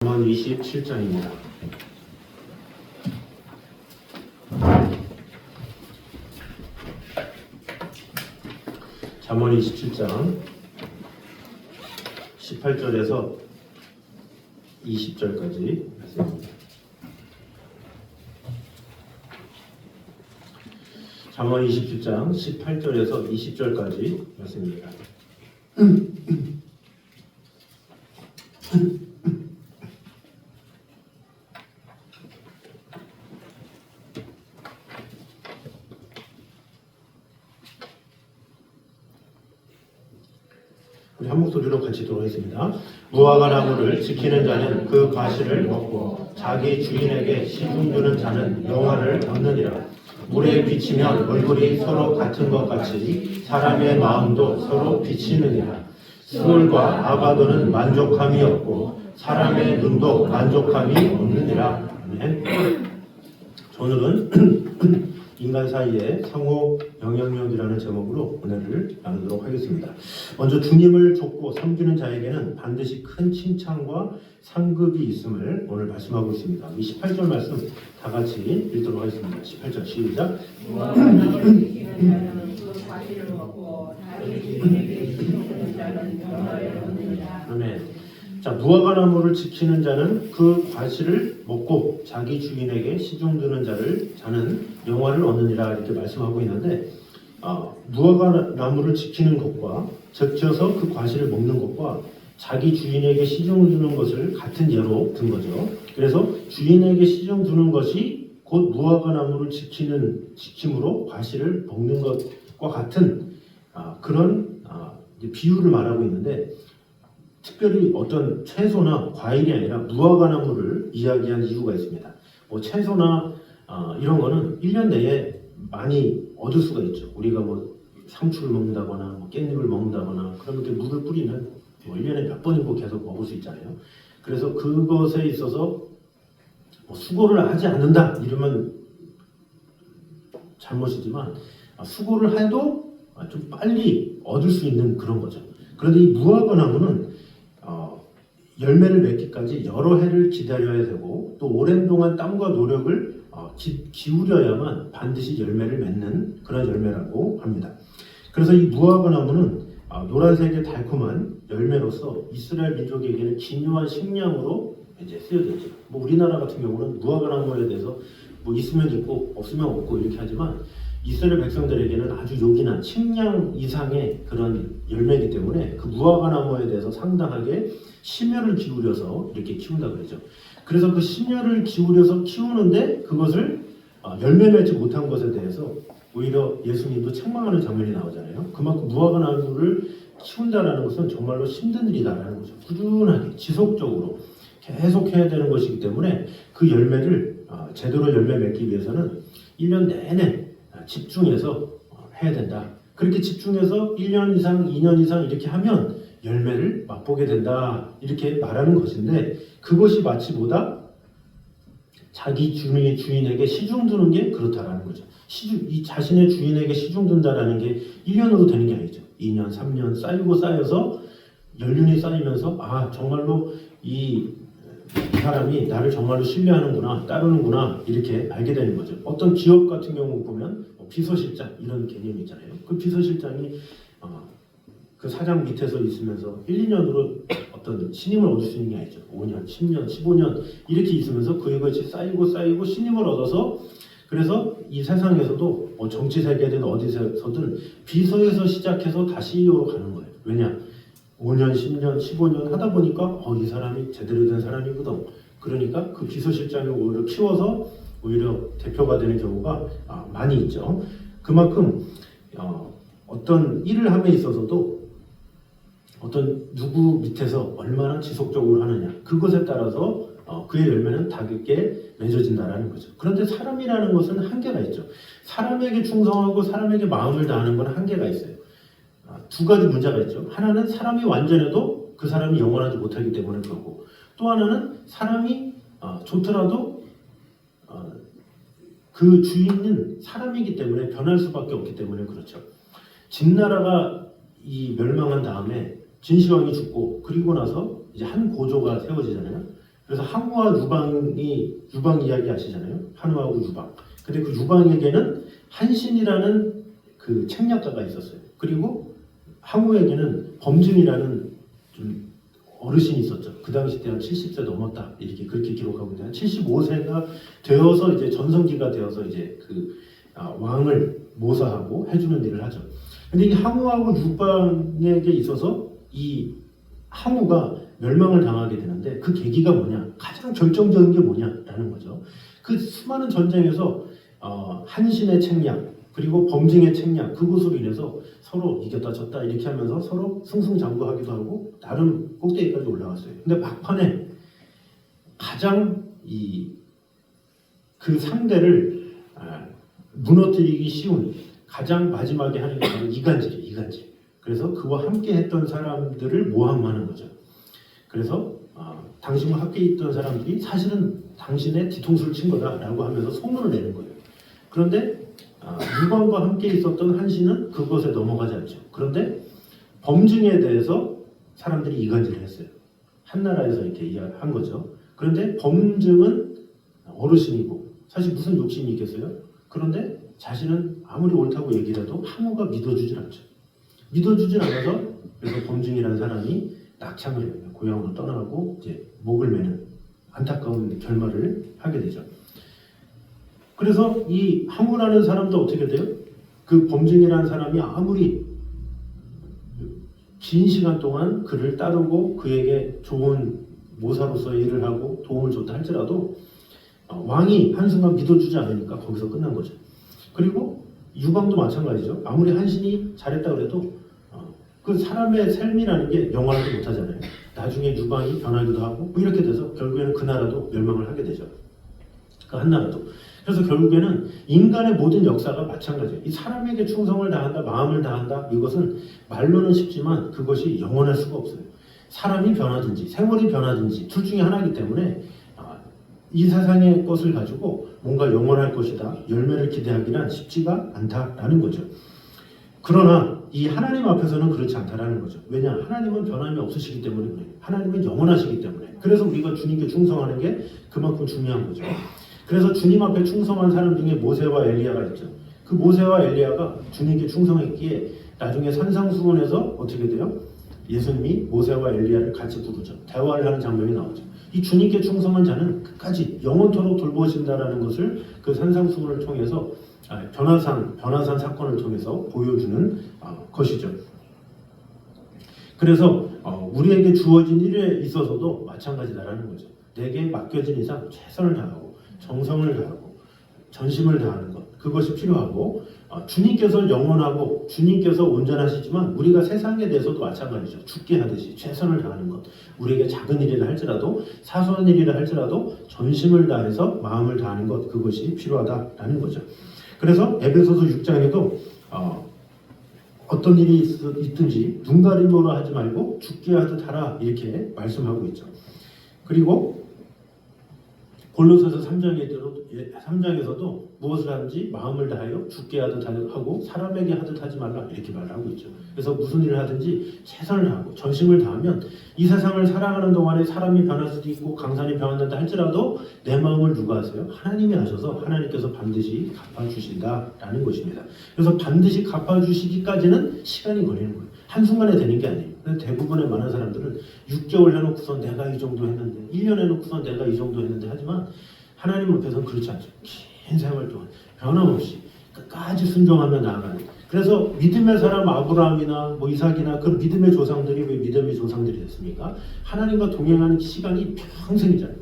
잠언 27장입니다. 잠언 27장 18절에서 20절까지 말씀입니다. 잠언 27장 18절에서 20절까지 말씀입니다. 우리 한 목소리로 같이 읽도록하겠습니다. 무화과 나무를 지키는 자는 그 과실을 먹고 자기 주인에게 시중 주는 자는 영화를 얻느니라. 물에 비치면 얼굴이 서로 같은 것 같이 사람의 마음도 서로 비치느니라. 스물과 아바도는 만족함이 없고 사람의 눈도 만족함이 없느니라. 아멘. 오늘은 인간 사이의 상호 영향력이라는 제목으로 은혜를 나누도록 하겠습니다. 먼저 주님을 좇고 섬기는 자에게는 반드시 큰 칭찬과 상급이 있음을 오늘 말씀하고 있습니다. 이 18절 말씀 다 같이 읽도록 하겠습니다. 18절 시작. 아멘. 자, 무화과 나무를 지키는 자는 그 과실을 먹고 자기 주인에게 시중드는 자는 영화를 얻느니라 이렇게 말씀하고 있는데, 무화과 나무를 지키는 것과 적셔서 그 과실을 먹는 것과 자기 주인에게 시중을 주는 것을 같은 예로 든 거죠. 그래서 주인에게 시중 두는 것이 곧 무화과 나무를 지킴으로 과실을 먹는 것과 같은 그런 비유를 말하고 있는데, 특별히 어떤 채소나 과일이 아니라 무화과 나무를 이야기한 이유가 있습니다. 뭐 채소나 이런 거는 1년 내에 많이 얻을 수가 있죠. 우리가 뭐 상추를 먹는다거나 뭐 깻잎을 먹는다거나 그러면 이렇게 물을 뿌리면 뭐 1년에 몇 번이고 계속 먹을 수 있잖아요. 그래서 그것에 있어서 뭐 수고를 하지 않는다 이러면 잘못이지만, 수고를 해도 좀 빨리 얻을 수 있는 그런 거죠. 그런데 이 무화과 나무는 열매를 맺기까지 여러 해를 기다려야 되고 또 오랜 동안 땀과 노력을 기울여야만 반드시 열매를 맺는 그런 열매라고 합니다. 그래서 이 무화과 나무는 노란색의 달콤한 열매로서 이스라엘 민족에게는 기묘한 식량으로 이제 쓰여졌죠. 뭐 우리나라 같은 경우는 무화과 나무에 대해서 뭐 있으면 있고 없으면 없고 이렇게 하지만 이스라엘 백성들에게는 아주 요긴한 식량 이상의 그런 열매이기 때문에 그 무화과 나무에 대해서 상당하게 심혈을 기울여서 이렇게 키운다 그러죠. 그래서 그 심혈을 기울여서 키우는데 그것을 열매 맺지 못한 것에 대해서 오히려 예수님도 책망하는 장면이 나오잖아요. 그만큼 무화과 나무를 키운다라는 것은 정말로 힘든 일이다라는 거죠. 꾸준하게 지속적으로 계속 해야 되는 것이기 때문에 그 열매를 제대로 열매 맺기 위해서는 1년 내내 집중해서 해야 된다. 그렇게 집중해서 1년 이상, 2년 이상 이렇게 하면 열매를 맛보게 된다. 이렇게 말하는 것인데, 그것이 마치 뭐다? 자기 주인에게 시중 두는 게 그렇다라는 거죠. 이 자신의 주인에게 시중 둔다라는 게 1년으로 되는 게 아니죠. 2년, 3년 쌓여서 연륜이 쌓이면서 정말로 이 사람이 나를 정말로 신뢰하는구나, 따르는구나 이렇게 알게 되는 거죠. 어떤 기업 같은 경우 보면 비서실장 이런 개념이 있잖아요. 그 비서실장이 그 사장 밑에서 있으면서 1, 2년으로 어떤 신임을 얻을 수 있는 게 아니죠. 5년, 10년, 15년 이렇게 있으면서 그것이 쌓이고 신임을 얻어서, 그래서 이 세상에서도 정치 세계든 어디서든 비서에서 시작해서 다 CEO로 가는 거예요. 왜냐? 5년, 10년, 15년 하다 보니까 이 사람이 제대로 된 사람이거든. 그러니까 그 비서실장을 오히려 키워서 오히려 대표가 되는 경우가 많이 있죠. 그만큼 어떤 일을 함에 있어서도 어떤 누구 밑에서 얼마나 지속적으로 하느냐 그것에 따라서 그의 열매는 다르게 맺어진다라는 거죠. 그런데 사람이라는 것은 한계가 있죠. 사람에게 충성하고 사람에게 마음을 다하는 건 한계가 있어요. 두 가지 문제가 있죠. 하나는 사람이 완전해도 그 사람이 영원하지 못하기 때문에 그렇고, 또 하나는 사람이 좋더라도 그 주인은 사람이기 때문에 변할 수밖에 없기 때문에 그렇죠. 진나라가 이 멸망한 다음에 진시황이 죽고 그리고 나서 이제 한 고조가 세워지잖아요. 그래서 항우와 유방 이야기 아시잖아요. 한우하고 유방. 근데 그 유방에게는 한신이라는 그 책략가가 있었어요. 그리고 항우에게는 범증이라는 좀 어르신이 있었죠. 그 당시 때 한 70세 넘었다 이렇게 그렇게 기록하고 있는데 75세가 되어서 이제 전성기가 되어서 이제 왕을 모사하고 해주는 일을 하죠. 근데 이 항우하고 유방에게 있어서 이 항우가 멸망을 당하게 되는데 그 계기가 뭐냐? 가장 결정적인 게 뭐냐라는 거죠. 그 수많은 전쟁에서 한신의 책략 그리고 범증의 책략 그것으로 인해서 서로 이겼다 졌다 이렇게 하면서 서로 승승장구하기도 하고 나름 꼭대기까지 올라갔어요. 근데 막판에 가장 그 상대를 무너뜨리기 쉬운 가장 마지막에 하는 게 바로 이간질이에요. 이간질. 그래서 그와 함께 했던 사람들을 모함하는 거죠. 그래서 당신과 함께 있던 사람들이 사실은 당신의 뒤통수를 친 거다라고 하면서 소문을 내는 거예요. 그런데 유방과 함께 있었던 한신은 그것에 넘어가지 않죠. 그런데 범증에 대해서 사람들이 이간질을 했어요. 한나라에서 이렇게 한 거죠. 그런데 범증은 어르신이고 사실 무슨 욕심이 있겠어요? 그런데 자신은 아무리 옳다고 얘기해도 항우가 믿어주질 않죠. 믿어주질 않아서 그래서 범증이라는 사람이 낙향을 해요. 고향으로 떠나고 이제 목을 매는 안타까운 결말을 하게 되죠. 그래서 이 항우라는 사람도 어떻게 돼요? 그 범증이라는 사람이 아무리 긴 시간 동안 그를 따르고 그에게 좋은 모사로서의 일을 하고 도움을 줬다 할지라도 왕이 한순간 믿어주지 않으니까 거기서 끝난 거죠. 그리고 유방도 마찬가지죠. 아무리 한신이 잘했다 그래도 그 사람의 삶이라는 게 영원하지 못하잖아요. 나중에 유방이 변하기도 하고 뭐 이렇게 돼서 결국에는 그 나라도 멸망을 하게 되죠. 그 한나라도. 그래서 결국에는 인간의 모든 역사가 마찬가지예요. 이 사람에게 충성을 다한다, 마음을 다한다 이것은 말로는 쉽지만 그것이 영원할 수가 없어요. 사람이 변하든지 세월이 변하든지 둘 중에 하나이기 때문에 이 세상의 것을 가지고 뭔가 영원할 것이다, 열매를 기대하기란 쉽지가 않다라는 거죠. 그러나 이 하나님 앞에서는 그렇지 않다라는 거죠. 왜냐? 하나님은 변함이 없으시기 때문에 그래요. 하나님은 영원하시기 때문에. 그래서 우리가 주님께 충성하는 게 그만큼 중요한 거죠. 그래서 주님 앞에 충성한 사람 중에 모세와 엘리야가 있죠. 그 모세와 엘리야가 주님께 충성했기에 나중에 산상수훈에서 어떻게 돼요? 예수님이 모세와 엘리야를 같이 부르죠. 대화를 하는 장면이 나오죠. 이 주님께 충성한 자는 끝까지 영원토록 돌보신다라는 것을 그 산상수훈을 통해서 변화산 사건을 통해서 보여주는 것이죠. 그래서 우리에게 주어진 일에 있어서도 마찬가지다라는 거죠. 내게 맡겨진 이상 최선을 다하고 정성을 다하고 전심을 다하는 것 그것이 필요하고 주님께서 영원하고 주님께서 온전하시지만 우리가 세상에 대해서도 마찬가지죠. 죽게 하듯이 최선을 다하는 것 우리에게 작은 일이라 할지라도 사소한 일이라 할지라도 전심을 다해서 마음을 다하는 것 그것이 필요하다라는 거죠. 그래서 에베소서 6장에도 어떤 일이 있든지 눈 가림으로 하지 말고 죽게 하듯 하라 이렇게 말씀하고 있죠. 그리고 골로새서 3장에서도 무엇을 하든지 마음을 다하여 죽게 하듯 하고 사람에게 하듯 하지 말라 이렇게 말을 하고 있죠. 그래서 무슨 일을 하든지 최선을 다하고 전심을 다하면 이 세상을 살아가는 동안에 사람이 변할 수도 있고 강산이 변한다 할지라도 내 마음을 누가 하세요? 하나님이 하셔서 하나님께서 반드시 갚아주신다라는 것입니다. 그래서 반드시 갚아주시기까지는 시간이 걸리는 거예요. 한순간에 되는 게 아니에요. 대부분의 많은 사람들은 6개월 해놓고서 내가 이 정도 했는데 1년 해놓고서 내가 이 정도 했는데 하지만 하나님 앞에서는 그렇지 않죠. 긴 세월 동안 변함없이 끝까지 순종하며 나아가는. 그래서 믿음의 사람 아브라함이나 뭐 이삭이나 그 믿음의 조상들이 왜 믿음의 조상들이 됐습니까? 하나님과 동행하는 시간이 평생이잖아요.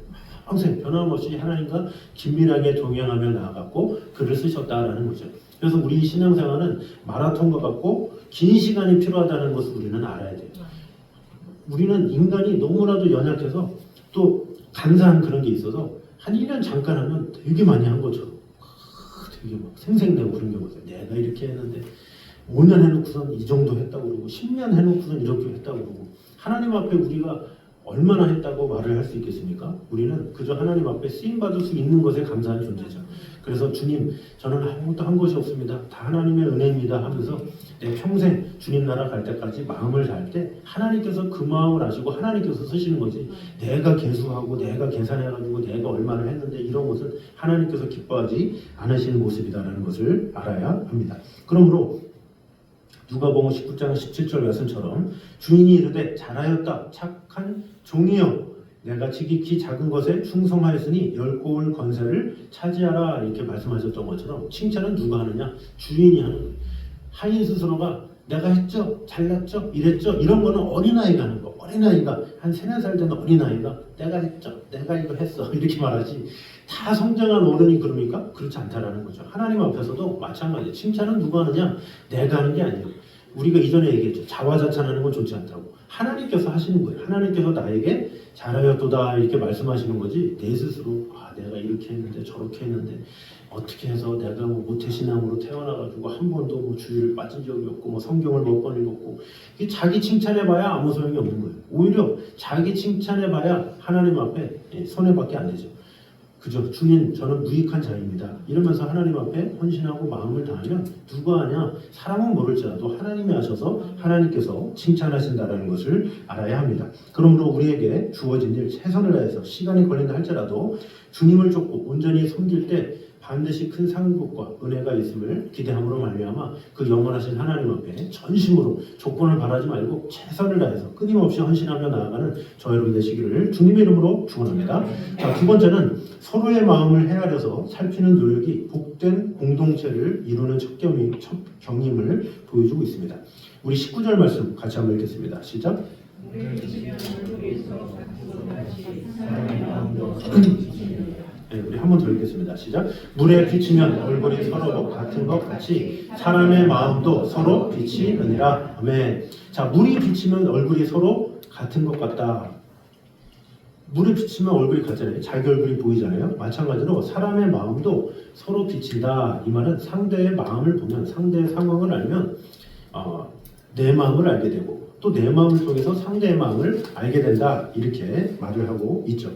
평생 변함없이 하나님과 긴밀하게 동행하며 나아갔고 글을 쓰셨다라는 거죠. 그래서 우리 신앙생활은 마라톤과 같고 긴 시간이 필요하다는 것을 우리는 알아야 돼요. 우리는 인간이 너무나도 연약해서 또 간사한 그런 게 있어서 한 1년 잠깐 하면 되게 많이 한 것처럼 되게 막 생색내고 그런 경우가 있어요. 내가 이렇게 했는데 5년 해놓고선 이 정도 했다고 그러고 10년 해놓고선 이렇게 했다고 그러고 하나님 앞에 우리가 얼마나 했다고 말을 할 수 있겠습니까? 우리는 그저 하나님 앞에 쓰임받을 수 있는 것에 감사한 존재죠. 그래서 주님, 저는 아무것도 한 것이 없습니다. 다 하나님의 은혜입니다 하면서 내 평생 주님 나라 갈 때까지 마음을 다할 때 하나님께서 그 마음을 아시고 하나님께서 쓰시는 거지, 내가 계수하고 내가 계산해가지고 내가 얼마를 했는데 이런 것은 하나님께서 기뻐하지 않으시는 모습이다라는 것을 알아야 합니다. 그러므로 누가복음 19장 17절 말씀처럼 주인이 이르되 잘하였다 착한 종이여, 내가 지극히 작은 것에 충성하였으니 열고울 건세를 차지하라, 이렇게 말씀하셨던 것처럼 칭찬은 누가 하느냐? 주인이 하는 거예요. 하인 스스로가 내가 했죠, 잘났죠, 이랬죠, 이런 거는 어린아이가 하는 거. 어린아이가 한 3, 4살 된 어린아이가 내가 했죠, 내가 이거 했어, 이렇게 말하지, 다 성장한 어른이 그럽니까? 그렇지 않다라는 거죠. 하나님 앞에서도 마찬가지. 칭찬은 누가 하느냐? 내가 하는 게 아니에요. 우리가 이전에 얘기했죠. 자화자찬하는 건 좋지 않다고. 하나님께서 하시는 거예요. 하나님께서 나에게 잘하였도다 이렇게 말씀하시는 거지, 내 스스로 내가 이렇게 했는데 저렇게 했는데 어떻게 해서 내가 뭐 모태신앙으로 태어나가지고 한 번도 뭐 주의를 빠진 적이 없고 뭐 성경을 몇 번 읽었고, 이게 자기 칭찬해봐야 아무 소용이 없는 거예요. 오히려 자기 칭찬해봐야 하나님 앞에 손해밖에 안 되죠. 그죠? 주님, 저는 무익한 자입니다 이러면서 하나님 앞에 헌신하고 마음을 다하면 누가 하냐? 사람은 모를지라도 하나님이 하셔서 하나님께서 칭찬하신다는 것을 알아야 합니다. 그러므로 우리에게 주어진 일 최선을 다해서 시간이 걸린다 할지라도 주님을 쫓고 온전히 섬길 때 반드시 큰 상급과 은혜가 있음을 기대함으로 말미암아 그 영원하신 하나님 앞에 전심으로 조건을 바라지 말고 최선을 다해서 끊임없이 헌신하며 나아가는 저 여러분 되시기를 주님의 이름으로 축원합니다. 자, 두 번째는 서로의 마음을 헤아려서 살피는 노력이 복된 공동체를 이루는 첫 경임을 보여주고 있습니다. 우리 19절 말씀 같이 한번 읽겠습니다. 시작. 네, 우리 한 번 더 읽겠습니다. 시작. 물에 비치면 얼굴이 서로 같은 것 같이 사람의 마음도 서로 비치느니라. 아멘. 자, 물이 비치면 얼굴이 서로 같은 것 같다. 물에 비치면 얼굴이 같잖아요. 자기 얼굴이 보이잖아요. 마찬가지로 사람의 마음도 서로 비친다. 이 말은 상대의 마음을 보면, 상대의 상황을 알면 내 마음을 알게 되고 또 내 마음을 통해서 상대의 마음을 알게 된다. 이렇게 말을 하고 있죠.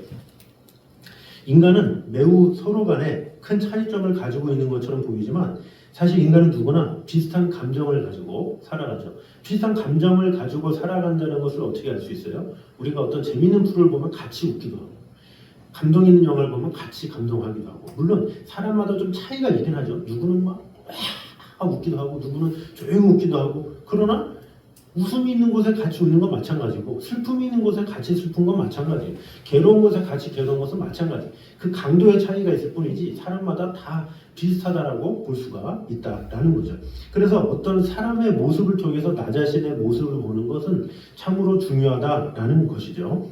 인간은 매우 서로 간에 큰 차이점을 가지고 있는 것처럼 보이지만 사실 인간은 누구나 비슷한 감정을 가지고 살아가죠. 비슷한 감정을 가지고 살아간다는 것을 어떻게 알 수 있어요? 우리가 어떤 재밌는 프로를 보면 같이 웃기도 하고, 감동 있는 영화를 보면 같이 감동하기도 하고, 물론 사람마다 좀 차이가 있긴 하죠. 누구는 막 웃기도 하고 누구는 조용히 웃기도 하고, 그러나 웃음이 있는 곳에 같이 웃는 건 마찬가지고 슬픔이 있는 곳에 같이 슬픈 건 마찬가지예요. 괴로운 곳에 같이 괴로운 것은 마찬가지. 그 강도의 차이가 있을 뿐이지 사람마다 다 비슷하다라고 볼 수가 있다라는 거죠. 그래서 어떤 사람의 모습을 통해서 나 자신의 모습을 보는 것은 참으로 중요하다라는 것이죠.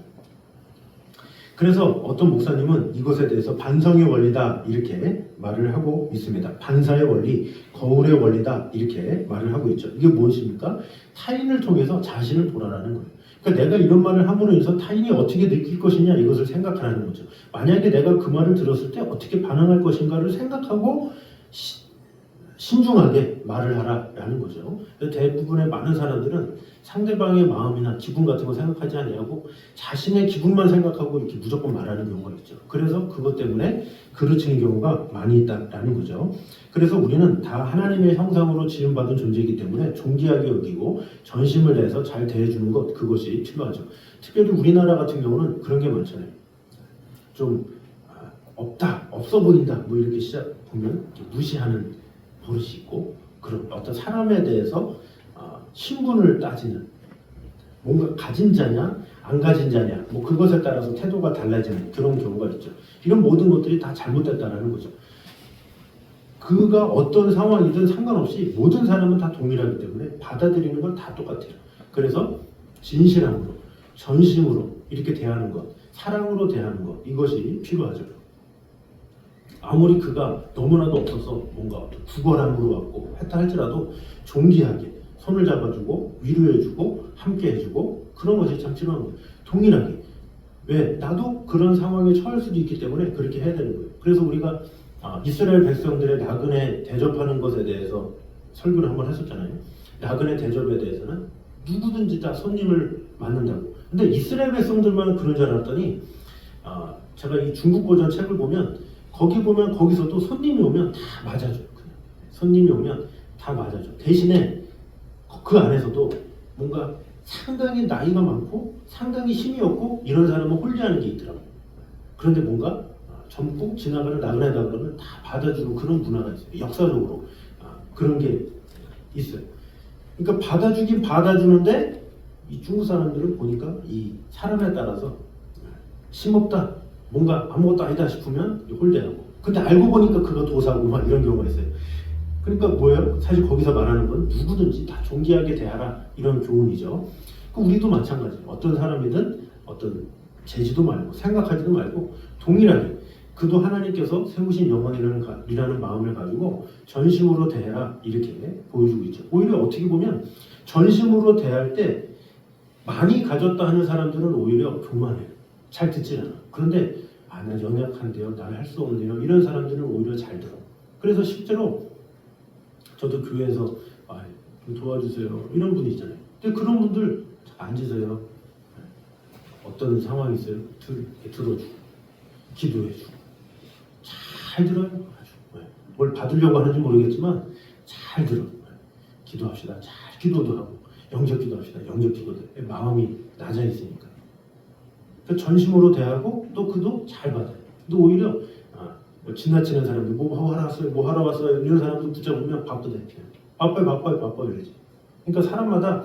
그래서 어떤 목사님은 이것에 대해서 반성의 원리다 이렇게 말을 하고 있습니다. 반사의 원리, 거울의 원리다 이렇게 말을 하고 있죠. 이게 무엇입니까? 타인을 통해서 자신을 보라라는 거예요. 그러니까 내가 이런 말을 함으로 인해서 타인이 어떻게 느낄 것이냐 이것을 생각하라는 거죠. 만약에 내가 그 말을 들었을 때 어떻게 반응할 것인가를 생각하고 신중하게 말을 하라라는 거죠. 대부분의 많은 사람들은 상대방의 마음이나 기분 같은 거 생각하지 아니하고 자신의 기분만 생각하고 이렇게 무조건 말하는 경우가 있죠. 그래서 그것 때문에 그르치는 경우가 많이 있다라는 거죠. 그래서 우리는 다 하나님의 형상으로 지음받은 존재이기 때문에 존귀하게 여기고 전심을 다해서 잘 대해주는 것, 그것이 필요하죠. 특별히 우리나라 같은 경우는 그런 게 많잖아요. 좀 없어 보인다 뭐 이렇게 시작 보면 무시하는 버릇이 있고, 그런 어떤 사람에 대해서 신분을 따지는, 뭔가 가진 자냐 안 가진 자냐 뭐 그것에 따라서 태도가 달라지는 그런 경우가 있죠. 이런 모든 것들이 다 잘못됐다는 거죠. 그가 어떤 상황이든 상관없이 모든 사람은 다 동일하기 때문에 받아들이는 건 다 똑같아요. 그래서 진실함으로 전심으로 이렇게 대하는 것, 사랑으로 대하는 것, 이것이 필요하죠. 아무리 그가 너무나도 없어서 뭔가 구걸함으로 왔고 했다 할지라도 존귀하게 손을 잡아주고 위로해주고 함께해주고 그런 것이 참 필요한 거예요. 동일하게. 왜? 나도 그런 상황에 처할 수도 있기 때문에 그렇게 해야 되는 거예요. 그래서 우리가 이스라엘 백성들의 나그네 대접하는 것에 대해서 설교를 한번 했었잖아요. 나그네 대접에 대해서는 누구든지 다 손님을 맞는다고. 근데 이스라엘 백성들만 그런 줄 알았더니 제가 이 중국 버전 책을 보면 거기 보면 거기서도 손님이 오면 다 맞아줘요. 그냥. 손님이 오면 다 맞아줘. 대신에 그 안에서도 뭔가 상당히 나이가 많고 상당히 힘이 없고 이런 사람은 홀리하는 게 있더라고요. 그런데 뭔가 젊고 지나가는 나그네다 그러면 다 받아주는 그런 문화가 있어요. 역사적으로 그런 게 있어요. 그러니까 받아주긴 받아주는데 이 중국 사람들은 보니까 이 사람에 따라서 심없다 뭔가 아무것도 아니다 싶으면 홀대하고 근데 알고 보니까 그거 도사고 막 이런 경우가 있어요. 그러니까 뭐예요? 사실 거기서 말하는 건 누구든지 다 존귀하게 대하라 이런 교훈이죠. 우리도 마찬가지예요. 어떤 사람이든 어떤 재지도 말고 생각하지도 말고 동일하게 그도 하나님께서 세우신 영혼이라는 마음을 가지고 전심으로 대해라 이렇게 보여주고 있죠. 오히려 어떻게 보면 전심으로 대할 때 많이 가졌다 하는 사람들은 오히려 교만해요. 잘 듣질 않아. 그런데 나 연약한데요, 날 할 수 없네요. 이런 사람들은 오히려 잘 들어. 그래서 실제로 저도 교회에서 좀 도와주세요 이런 분이 있잖아요. 근데 그런 분들 앉으세요. 어떤 상황이 있어요? 들어주고 기도해주고 잘 들어요. 아주. 뭘 받으려고 하는지 모르겠지만 잘 들어요. 기도합시다. 잘 기도도 하고 영접 기도합시다. 영접 기도도 마음이 낮아 있으니까 그러니까 전심으로 대하고 또 그도 잘 받아요. 근데 오히려 뭐 지나치는 사람들 뭐 하러 왔어요? 뭐 하러 왔어요? 이런 사람들 붙잡으면 바쁘대. 바빠요 이러지. 그러니까 사람마다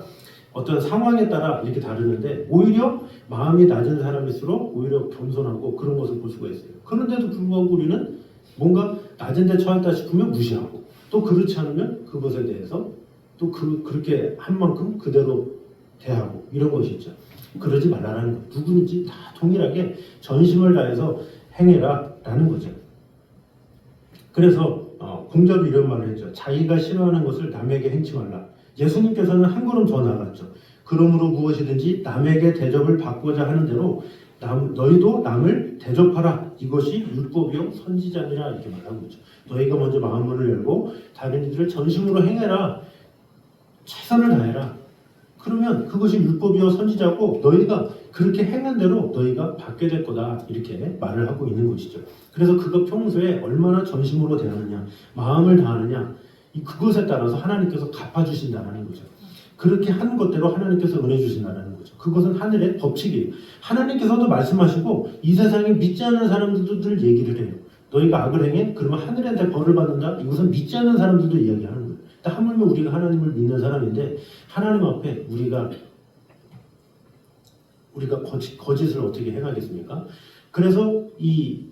어떤 상황에 따라 이렇게 다르는데 오히려 마음이 낮은 사람일수록 오히려 겸손하고 그런 것을 볼 수가 있어요. 그런데도 불구하고 우리는 뭔가 낮은 데 처했다 싶으면 무시하고 또 그렇지 않으면 그것에 대해서 또 그렇게 한 만큼 그대로 대하고 이런 것이 있죠. 그러지 말라는 거. 누구든지 다 동일하게 전심을 다해서 행해라 라는 거죠. 그래서 공자도 이런 말을 했죠. 자기가 싫어하는 것을 남에게 행치 말라. 예수님께서는 한 걸음 더 나갔죠. 그러므로 무엇이든지 남에게 대접을 받고자 하는 대로 너희도 남을 대접하라. 이것이 율법이요 선지자니라 이렇게 말하고 있죠. 너희가 먼저 마음문을 열고 다른 이들을 전심으로 행해라. 최선을 다해라. 그러면 그것이 율법이요 선지자고 너희가 그렇게 행한 대로 너희가 받게 될 거다 이렇게 말을 하고 있는 것이죠. 그래서 그거 평소에 얼마나 전심으로 대하느냐 마음을 다하느냐 그것에 따라서 하나님께서 갚아주신다는 거죠. 그렇게 한 것대로 하나님께서 은혜 주신다는 거죠. 그것은 하늘의 법칙이에요. 하나님께서도 말씀하시고 이 세상에 믿지 않는 사람들도 늘 얘기를 해요. 너희가 악을 행해? 그러면 하늘한테 벌을 받는다? 이것은 믿지 않는 사람들도 이야기하는 거예요. 하물며 우리가 하나님을 믿는 사람인데 하나님 앞에 우리가 거짓을 어떻게 행하겠습니까? 그래서 이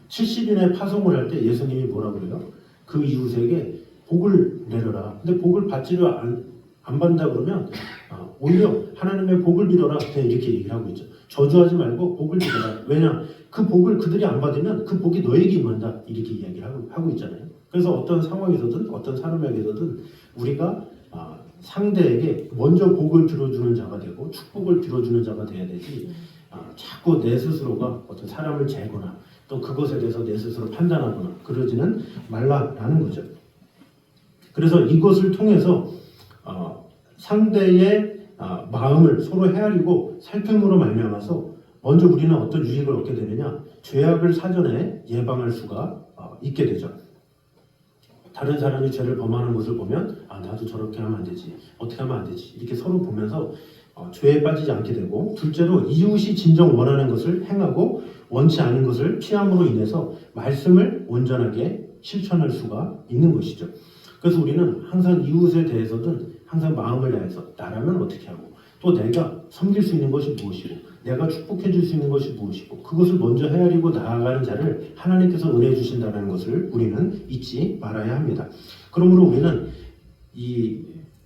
70인의 파송을 할 때 예수님이 뭐라고 그래요? 그 이웃에게 복을 내려라. 근데 복을 받지를 안 받는다 그러면 오히려 하나님의 복을 빌어라. 그냥 이렇게 얘기를 하고 있죠. 저주하지 말고 복을 빌어라. 왜냐? 그 복을 그들이 안 받으면 그 복이 너에게 임한다. 이렇게 이야기를 하고 있잖아요. 그래서 어떤 상황에서든 어떤 사람에게서든 우리가 상대에게 먼저 복을 들어주는 자가 되고 축복을 들어주는 자가 돼야 되지 자꾸 내 스스로가 어떤 사람을 재거나 또 그것에 대해서 내 스스로 판단하거나 그러지는 말라라는 거죠. 그래서 이것을 통해서 상대의 마음을 서로 헤아리고 살핌으로 말미암아서 먼저 우리는 어떤 유익을 얻게 되느냐 죄악을 사전에 예방할 수가 있게 되죠. 다른 사람이 죄를 범하는 것을 보면 나도 저렇게 하면 안 되지 어떻게 하면 안 되지 이렇게 서로 보면서 죄에 빠지지 않게 되고 둘째로 이웃이 진정 원하는 것을 행하고 원치 않은 것을 피함으로 인해서 말씀을 온전하게 실천할 수가 있는 것이죠. 그래서 우리는 항상 이웃에 대해서든 항상 마음을 다해서 나라면 어떻게 하고 또 내가 섬길 수 있는 것이 무엇이고 내가 축복해 줄 수 있는 것이 무엇이고 그것을 먼저 헤아리고 나아가는 자를 하나님께서 은혜 주신다는 것을 우리는 잊지 말아야 합니다. 그러므로 우리는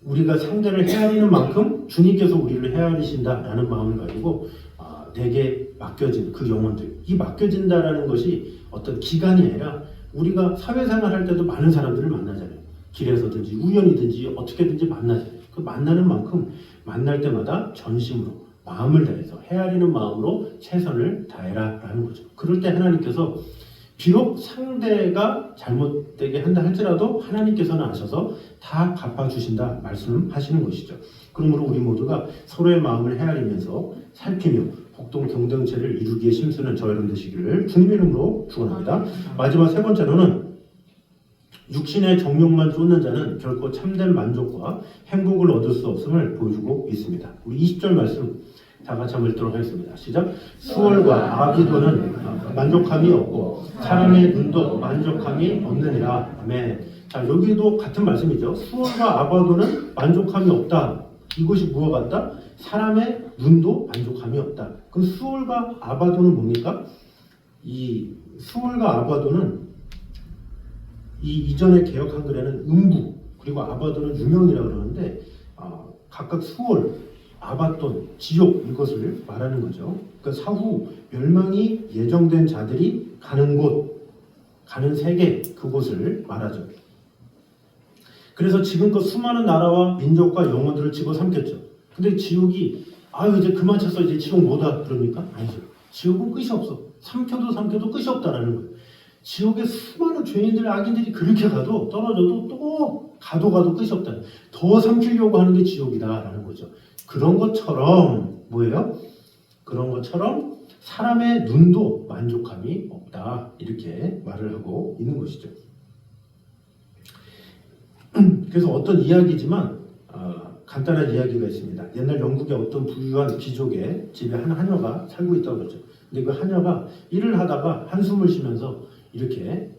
우리가 상대를 헤아리는 만큼 주님께서 우리를 헤아리신다라는 마음을 가지고 내게 맡겨진 그 영혼들 이 맡겨진다라는 것이 어떤 기간이 아니라 우리가 사회생활 할 때도 많은 사람들을 만나잖아요. 길에서든지 우연이든지 어떻게든지 만나잖아요. 그 만나는 만큼 만날 때마다 전심으로 마음을 다해서 헤아리는 마음으로 최선을 다해라 라는 거죠. 그럴 때 하나님께서 비록 상대가 잘못되게 한다 할지라도 하나님께서는 아셔서 다 갚아주신다 말씀하시는 것이죠. 그러므로 우리 모두가 서로의 마음을 헤아리면서 살피며 복동 경쟁체를 이루기에 힘쓰는 저 여러분 되시기를 주님의 이름으로 축원합니다. 마지막 세 번째로는 육신의 정욕만 쫓는 자는 결코 참된 만족과 행복을 얻을 수 없음을 보여주고 있습니다. 우리 20절 말씀 다 같이 한번 읽도록 하겠습니다. 시작. 수월과 아비도는 만족함이 없고 사람의 눈도 만족함이 없느니라. 아멘. 자, 여기도 같은 말씀이죠. 수월과 아바도는 만족함이 없다. 이것이 무엇 같다? 사람의 눈도 만족함이 없다. 그럼 수월과 아바도는 뭡니까? 이 수월과 아바도는 이 이전의 개역 한글에는 음부 그리고 아바도는 유명이라고 그러는데 각각 수월, 아바돈, 지옥 이것을 말하는 거죠. 그러니까 사후 멸망이 예정된 자들이 가는 곳, 가는 세계 그곳을 말하죠. 그래서 지금껏 수많은 나라와 민족과 영혼들을 집어삼켰죠. 근데 지옥이 이제 그만 쳤어 이제 지옥 뭐다 그럽니까? 아니죠. 지옥은 끝이 없어. 삼켜도 끝이 없다라는 거예요. 지옥에 수많은 죄인들, 악인들이 그렇게 가도 떨어져도 또 가도 끝이 없다. 더 삼키려고 하는 게 지옥이다라는 거죠. 그런 것처럼 뭐예요? 그런 것처럼 사람의 눈도 만족함이 없다. 이렇게 말을 하고 있는 것이죠. 그래서 어떤 이야기지만 간단한 이야기가 있습니다. 옛날 영국의 어떤 부유한 귀족의 집에 한 하녀가 살고 있다고 그러죠. 근데 그 하녀가 일을 하다가 한숨을 쉬면서 이렇게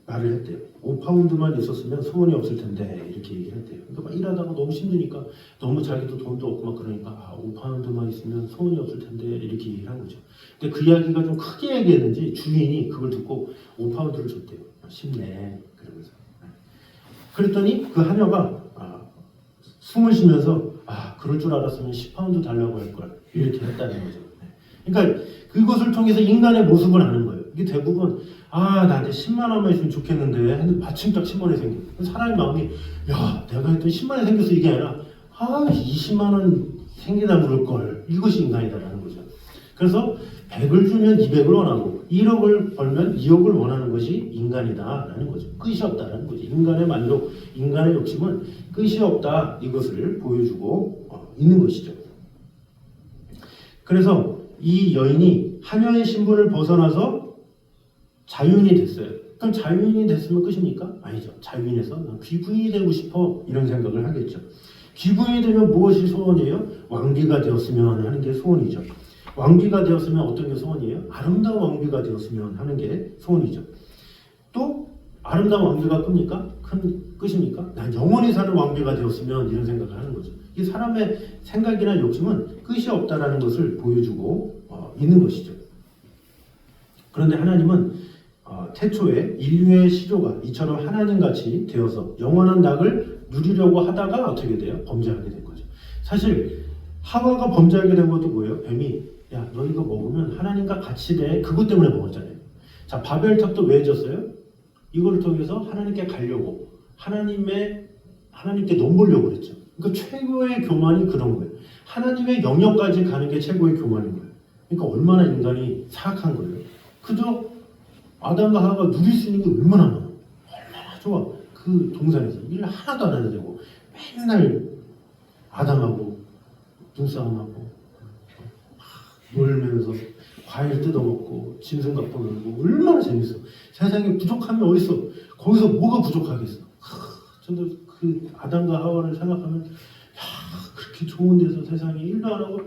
말을 했대요. 5파운드만 있었으면 소원이 없을 텐데 이렇게 얘기를 했대요. 그러니까 막 일하다가 너무 힘드니까 너무 자기도 돈도 없고 막 그러니까 5파운드만 있으면 소원이 없을 텐데 이렇게 얘기를 한 거죠. 근데 그 이야기가 좀 크게 얘기했는지 주인이 그걸 듣고 5파운드를 줬대요. 쉽네 그러면서. 그랬더니 그 하녀가 숨을 쉬면서 그럴 줄 알았으면 10파운드 달라고 할 걸 이렇게 했다는 거죠. 그러니까 그것을 통해서 인간의 모습을 아는 거예요. 이게 대부분 나한테 10만 원만 있으면 좋겠는데 했는데 마침 딱 10만 원이 생겨. 사람의 마음이 내가 했더니 10만 원이 생겨서 이게 아니라 20만 원 생기다 그럴 걸. 이것이 인간이다라는 거죠. 그래서 100을 주면 200을 원하고 1억을 벌면 2억을 원하는 것이 인간이다라는 거죠. 끝이 없다라는 거죠. 인간의 만족, 인간의 욕심은 끝이 없다. 이것을 보여주고 있는 것이죠. 그래서 이 여인이 하녀의 신분을 벗어나서 자유인이 됐어요. 그럼 자유인이 됐으면 끝입니까? 아니죠. 자유인에서 난 귀부인이 되고 싶어 이런 생각을 하겠죠. 귀부인이 되면 무엇이 소원이에요? 왕비가 되었으면 하는 게 소원이죠. 왕비가 되었으면 어떤 게 소원이에요? 아름다운 왕비가 되었으면 하는 게 소원이죠. 또 아름다운 왕비가 끝입니까? 난 영원히 사는 왕비가 되었으면 이런 생각을 하는 거죠. 이 사람의 생각이나 욕심은 끝이 없다라는 것을 보여주고 있는 것이죠. 그런데 하나님은 태초에 인류의 시조가 이처럼 하나님같이 되어서 영원한 낙을 누리려고 하다가 어떻게 돼요? 범죄하게 된 거죠. 사실 하와가 범죄하게 된 것도 뭐예요? 뱀이 너 이거 먹으면 하나님과 같이 돼. 그것 때문에 먹었잖아요. 자, 바벨탑도 왜 졌어요? 이걸 통해서 하나님께 가려고 하나님께 넘보려고 그랬죠. 그러니까 최고의 교만이 그런 거예요. 하나님의 영역까지 가는 게 최고의 교만인 거예요. 그러니까 얼마나 인간이 사악한 거예요. 그저 아담과 하와가 누릴 수 있는 게 얼마나 많아. 얼마나 좋아. 그 동산에서 일 하나도 안 해도 되고 맨날 아담하고 눈싸움하고 놀면서 과일 뜯어먹고 짐승 갖고 놀고 얼마나 재밌어. 세상에 부족함이 어딨어. 거기서 뭐가 부족하겠어. 저도 그 아담과 하와를 생각하면 그렇게 좋은 데서 세상에 일도 안 하고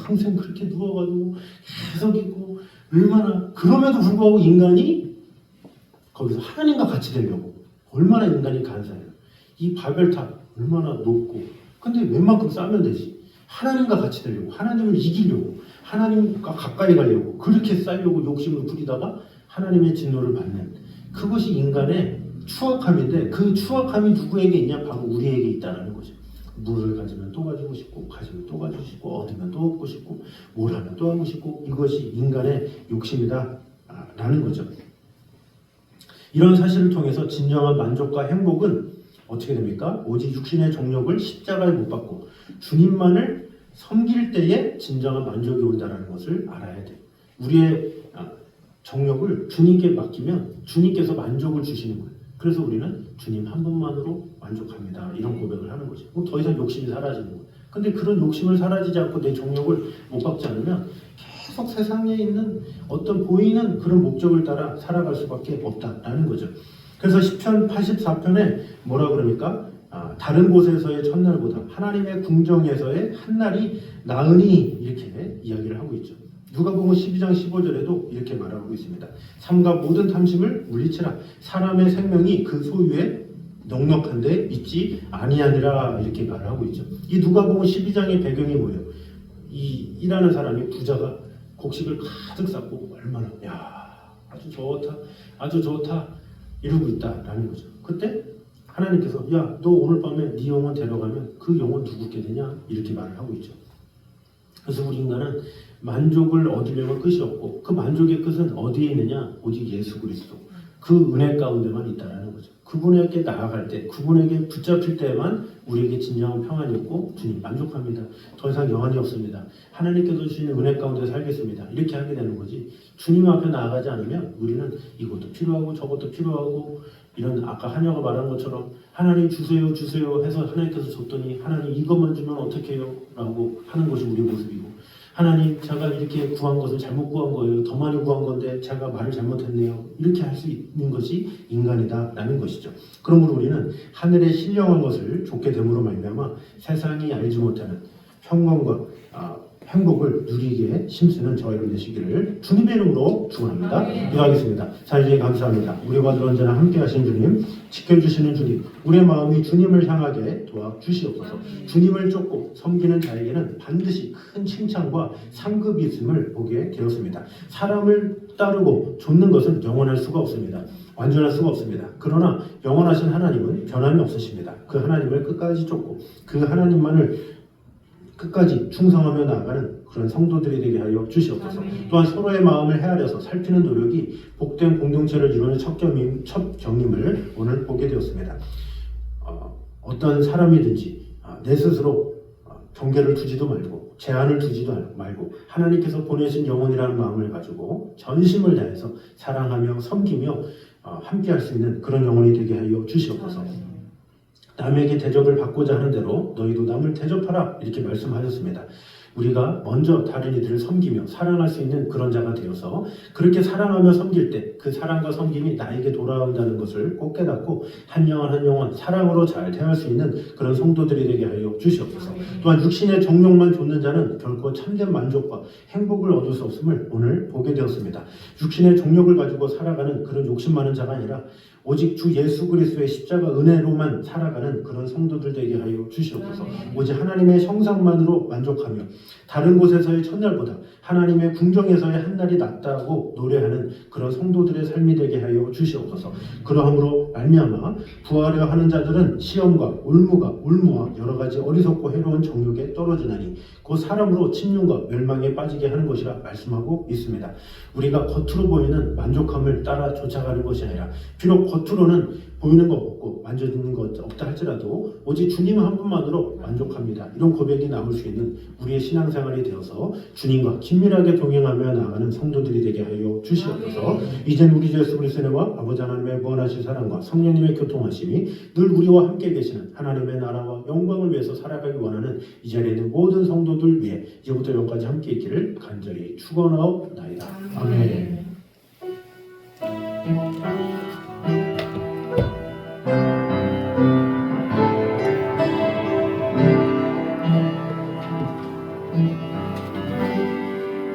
평생 그렇게 누워가지고 계속 있고 얼마나 그럼에도 불구하고 인간이 거기서 하나님과 같이 되려고 얼마나 인간이 간사해요. 이 바벨탑 얼마나 높고 근데 웬만큼 쌓으면 되지. 하나님과 같이 되려고 하나님을 이기려고 하나님과 가까이 가려고 그렇게 쌓으려고 욕심을 부리다가 하나님의 진노를 받는 그것이 인간의 추악함인데 그 추악함이 누구에게 있냐? 바로 우리에게 있다는 거죠. 물을 가지면 또 가지고 싶고 가지면 또 가지고 싶고 얻으면 또 얻고 싶고 뭘 하면 또 하고 싶고 이것이 인간의 욕심이다 라는 거죠. 이런 사실을 통해서 진정한 만족과 행복은 어떻게 됩니까? 오직 육신의 정욕을 십자가에 못 박고 주님만을 섬길 때에 진정한 만족이 온다는 것을 알아야 돼요. 우리의 정욕을 주님께 맡기면 주님께서 만족을 주시는 거예요. 그래서 우리는 주님 한 분만으로 만족합니다. 이런 고백을 하는 거죠. 더 이상 욕심이 사라지는 거예요. 근데 그런 욕심을 사라지지 않고 내 정욕을 못 받지 않으면 계속 세상에 있는 어떤 보이는 그런 목적을 따라 살아갈 수밖에 없다라는 거죠. 그래서 시편 84편에 뭐라 그러니까 다른 곳에서의 첫날보다 하나님의 궁정에서의 한날이 나으니 이렇게 이야기를 하고 있죠. 누가복음 12장 15절에도 이렇게 말하고 있습니다. 삼가 모든 탐심을 물리치라. 사람의 생명이 그 소유에 넉넉한데 있지 아니하니라 이렇게 말을 하고 있죠. 이 누가복음 12장의 배경이 뭐예요? 이 일하는 사람이 부자가 곡식을 가득 쌓고 얼마나 아주 좋다 이러고 있다라는 거죠. 그때 하나님께서 야, 너 오늘 밤에 네 영혼 데려가면 그 영혼 누구게 되냐 이렇게 말을 하고 있죠. 그래서 우리 인간은 만족을 얻으려면 끝이 없고 그 만족의 끝은 어디에 있느냐? 오직 예수 그리스도 그 은혜 가운데만 있다라는 거죠. 그분에게 나아갈 때, 그분에게 붙잡힐 때만 우리에게 진정한 평안이 있고 주님 만족합니다. 더 이상 여한이 없습니다. 하나님께서 주시는 은혜 가운데 살겠습니다. 이렇게 하게 되는 거지. 주님 앞에 나아가지 않으면 우리는 이것도 필요하고 저것도 필요하고 이런 아까 하녀가 말한 것처럼 하나님 주세요 해서 하나님께서 줬더니 하나님 이것만 주면 어떻게 해요? 라고 하는 것이 우리의 모습이고 하나님 제가 이렇게 구한 것을 잘못 구한 거예요. 더 많이 구한 건데 제가 말을 잘못했네요. 이렇게 할 수 있는 것이 인간이다라는 것이죠. 그러므로 우리는 하늘의 신령한 것을 줬게 됨으로 말미암아 세상이 알지 못하는 평강과 행복을 누리게 힘쓰는 저와 여러분 되시기를 주님의 이름으로 축원합니다. 기도하겠습니다. 사이에 감사합니다. 우리와 늘 언제나 함께 하신 주님, 지켜주시는 주님, 우리의 마음이 주님을 향하게 도와주시옵소서. 주님을 쫓고 섬기는 자에게는 반드시 큰 칭찬과 상급이 있음을 보게 되었습니다. 사람을 따르고 좇는 것은 영원할 수가 없습니다. 완전할 수가 없습니다. 그러나 영원하신 하나님은 변함이 없으십니다. 그 하나님을 끝까지 쫓고 그 하나님만을 끝까지 충성하며 나아가는 그런 성도들이 되게 하여 주시옵소서. 또한 서로의 마음을 헤아려서 살피는 노력이 복된 공동체를 이루는 첫 경임을 오늘 보게 되었습니다. 어떤 사람이든지 내 스스로 경계를 두지도 말고 제한을 두지도 말고 하나님께서 보내신 영혼이라는 마음을 가지고 전심을 다해서 사랑하며 섬기며 함께 할 수 있는 그런 영혼이 되게 하여 주시옵소서. 남에게 대접을 받고자 하는 대로 너희도 남을 대접하라 이렇게 말씀하셨습니다. 우리가 먼저 다른 이들을 섬기며 사랑할 수 있는 그런 자가 되어서 그렇게 사랑하며 섬길 때 그 사랑과 섬김이 나에게 돌아온다는 것을 꼭 깨닫고 한 영혼 사랑으로 잘 대할 수 있는 그런 성도들이 되게 하여 주시옵소서. 또한 육신의 정욕만 좇는 자는 결코 참된 만족과 행복을 얻을 수 없음을 오늘 보게 되었습니다. 육신의 정욕을 가지고 살아가는 그런 욕심 많은 자가 아니라 오직 주 예수 그리스도의 십자가 은혜로만 살아가는 그런 성도들 되게 하여 주시옵소서. 오직 하나님의 형상만으로 만족하며 다른 곳에서의 첫날보다 하나님의 궁정에서의 한날이 낫다고 노래하는 그런 성도들의 삶이 되게 하여 주시옵소서. 그러함으로 말미암아 부하려 하는 자들은 시험과 울무와 여러 가지 어리석고 해로운 정욕에 떨어지나니 곧 사람으로 침륜과 멸망에 빠지게 하는 것이라 말씀하고 있습니다. 우리가 겉으로 보이는 만족함을 따라 쫓아가는 것이 아니라 비록 겉으로는 보이는 것 없고 만져지는 것 없다 할지라도 오직 주님 한 분만으로 만족합니다. 이런 고백이 나올 수 있는 우리의 신앙생활이 되어서 주님과 긴밀하게 동행하며 나아가는 성도들이 되게 하여 주시옵소서. 이제는 우리 주 예수 그리스도의 은혜와 아버지 하나님의 무한하신 사랑과 성령님의 교통하심이 늘 우리와 함께 계시는 하나님의 나라와 영광을 위해서 살아가기 원하는 이 자리에 있는 모든 성도들 위해 이제부터 영까지 함께 있기를 간절히 축원하옵나이다. 아멘.